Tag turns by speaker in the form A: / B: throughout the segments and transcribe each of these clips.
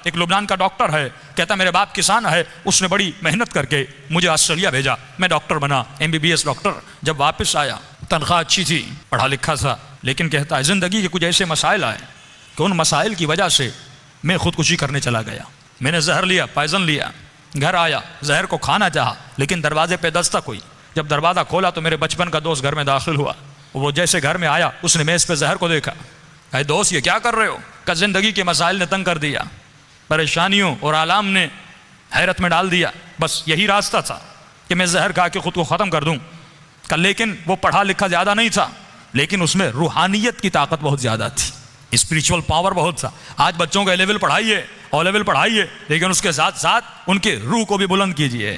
A: ایک لبنان کا ڈاکٹر ہے، کہتا میرے باپ کسان ہے، اس نے بڑی محنت کر کے مجھے آسٹریلیا بھیجا، میں ڈاکٹر بنا، MBBS ڈاکٹر۔ جب واپس آیا تنخواہ اچھی تھی، پڑھا لکھا تھا، لیکن کہتا ہے زندگی کے کچھ ایسے مسائل آئے کہ ان مسائل کی وجہ سے میں خودکشی کرنے چلا گیا۔ میں نے زہر لیا، پائزن لیا، گھر آیا، زہر کو کھانا چاہا، لیکن دروازے پہ دستک ہوئی۔ جب دروازہ کھولا تو میرے بچپن کا دوست گھر میں داخل ہوا۔ وہ جیسے گھر میں آیا، اس نے میز پہ زہر کو دیکھا، اے دوست یہ کیا کر رہے ہو؟ کہ زندگی کے مسائل نے تنگ کر دیا، پریشانیوں اور آلام نے حیرت میں ڈال دیا، بس یہی راستہ تھا کہ میں زہر کھا کے خود کو ختم کر دوں۔ لیکن وہ پڑھا لکھا زیادہ نہیں تھا، لیکن اس میں روحانیت کی طاقت بہت زیادہ تھی، اسپریچول پاور بہت تھا۔ آج بچوں کا لیول پڑھائیے، او لیول پڑھائیے، لیکن اس کے ساتھ ساتھ ان کے روح کو بھی بلند کیجیے۔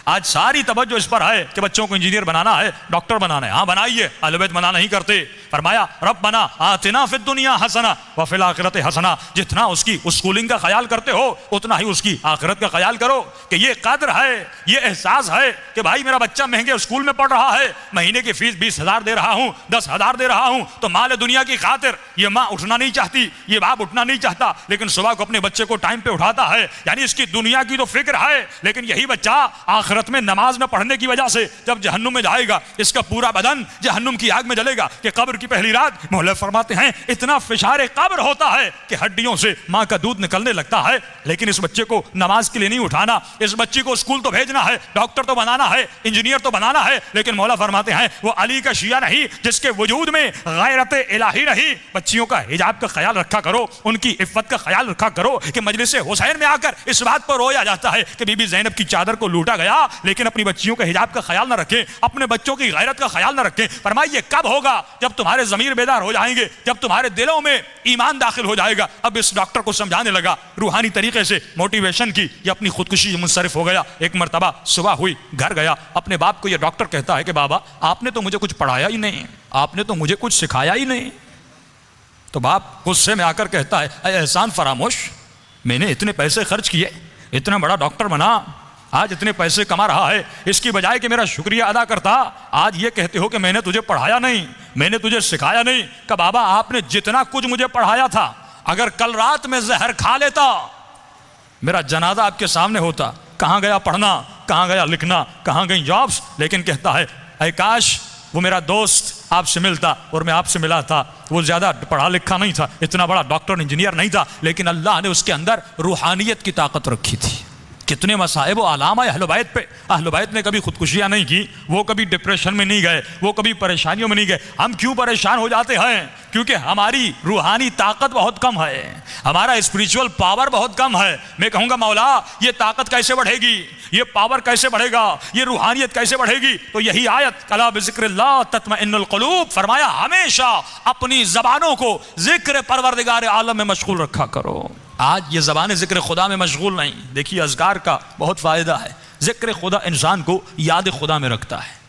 A: آج ساری توجہ اس پر ہے کہ بچوں کو انجینئر بنانا ہے، ڈاکٹر بنانا ہے، ہاں بنائیے، اہل بیت منع نہیں کرتے۔ فرمایا ربنا آتنا فی الدنیا حسنہ وفی الآخرۃ حسنہ، جتنا اس کی اسکولنگ کا خیال کرتے ہو اتنا ہی اس کی آخرت کا خیال کرو، کہ یہ قدر ہے، یہ احساس ہے کہ بھائی میرا بچہ مہنگے اسکول میں پڑھ رہا ہے، مہینے کی فیس 20,000 دے رہا ہوں، 10,000 دے رہا ہوں، تو مال دنیا کی خاطر یہ ماں اٹھنا نہیں چاہتی، یہ باپ اٹھنا نہیں چاہتا، لیکن صبح کو اپنے بچے کو ٹائم پہ اٹھاتا ہے، یعنی اس کی دنیا کی تو فکر ہے، لیکن یہی بچہ آخرت میں نماز نہ پڑھنے کی وجہ سے جب جہنم میں جائے گا، اس کا پورا بدن جہنم کی آگ میں جلے گا۔ کہ قبر کی پہلی رات مولا فرماتے ہیں اتنا فشار قبر ہوتا ہے کہ ہڈیوں سے ماں کا دودھ نکلنے لگتا ہے، لیکن اس بچے کو نماز کے لیے نہیں اٹھانا، اس بچے کو اسکول تو بھیجنا ہے، ڈاکٹر تو بنانا ہے، انجینئر تو بنانا ہے، لیکن مولا فرماتے ہیں وہ علی کا شیعہ نہیں جس کے وجود میں غیرت الہی نہیں۔ بچیوں کا حجاب کا خیال رکھا کرو، ان کی عفت کا خیال رکھا کرو، کہ مجلس حسین میں آ کر اس بات پر رویا جاتا ہے کہ بی بی زینب کی چادر کو لوٹا گیا، لیکن اپنی بچیوں کا حجاب کا خیال نہ رکھیں، اپنے بچوں کی غیرت کا خیال نہ رکھیں۔ فرمائیے کب ہوگا؟ جب تمہارے ضمیر بیدار ہو جائیں گے، جب تمہارے دلوں میں ایمان داخل ہو جائے گا۔ اب اس ڈاکٹر کو سمجھانے لگا روحانی طریقے سے، موٹیویشن کی، یہ اپنی خودکشی سے منصرف ہو گیا۔ ایک مرتبہ صبح ہوئی، گھر گیا، اپنے باپ کو یہ ڈاکٹر کہتا ہے کہ بابا آپ نے تو مجھے کچھ پڑھایا ہی نہیں، آپ نے تو مجھے کچھ سکھایا ہی نہیں۔ تو باپ غصے میں آ کر کہتا ہے اے احسان فراموش، میں نے اتنے پیسے خرچ کیے، اتنا بڑا ڈاکٹر بنا، آج اتنے پیسے کما رہا ہے، اس کی بجائے کہ میرا شکریہ ادا کرتا، آج یہ کہتے ہو کہ میں نے تجھے پڑھایا نہیں، میں نے تجھے سکھایا نہیں۔ کہ بابا آپ نے جتنا کچھ مجھے پڑھایا تھا، اگر کل رات میں زہر کھا لیتا میرا جنازہ آپ کے سامنے ہوتا۔ کہاں گیا پڑھنا، کہاں گیا لکھنا، کہاں گئی جابس؟ لیکن کہتا ہے اے کاش وہ میرا دوست آپ سے ملتا اور میں آپ سے ملا تھا، وہ زیادہ پڑھا لکھا نہیں تھا، اتنا بڑا ڈاکٹر انجینئر نہیں تھا، لیکن اللہ نے اس کے اندر روحانیت کی طاقت رکھی تھی۔ کتنے مصائب و آلام آئے اہل بیت پہ، اہل بیت نے کبھی خودکشیاں نہیں کی، وہ کبھی ڈپریشن میں نہیں گئے، وہ کبھی پریشانیوں میں نہیں گئے۔ ہم کیوں پریشان ہو جاتے ہیں؟ کیونکہ ہماری روحانی طاقت بہت کم ہے، ہمارا اسپریچول پاور بہت کم ہے۔ میں کہوں گا مولا یہ طاقت کیسے بڑھے گی، یہ پاور کیسے بڑھے گا، یہ روحانیت کیسے بڑھے گی؟ تو یہی آیت الا بذکر اللہ تطمئن القلوب، فرمایا ہمیشہ اپنی زبانوں کو ذکر پروردگار عالم میں مشغول رکھا کرو۔ آج یہ زبان ذکر خدا میں مشغول نہیں۔ دیکھیے اذکار کا بہت فائدہ ہے، ذکر خدا انسان کو یاد خدا میں رکھتا ہے۔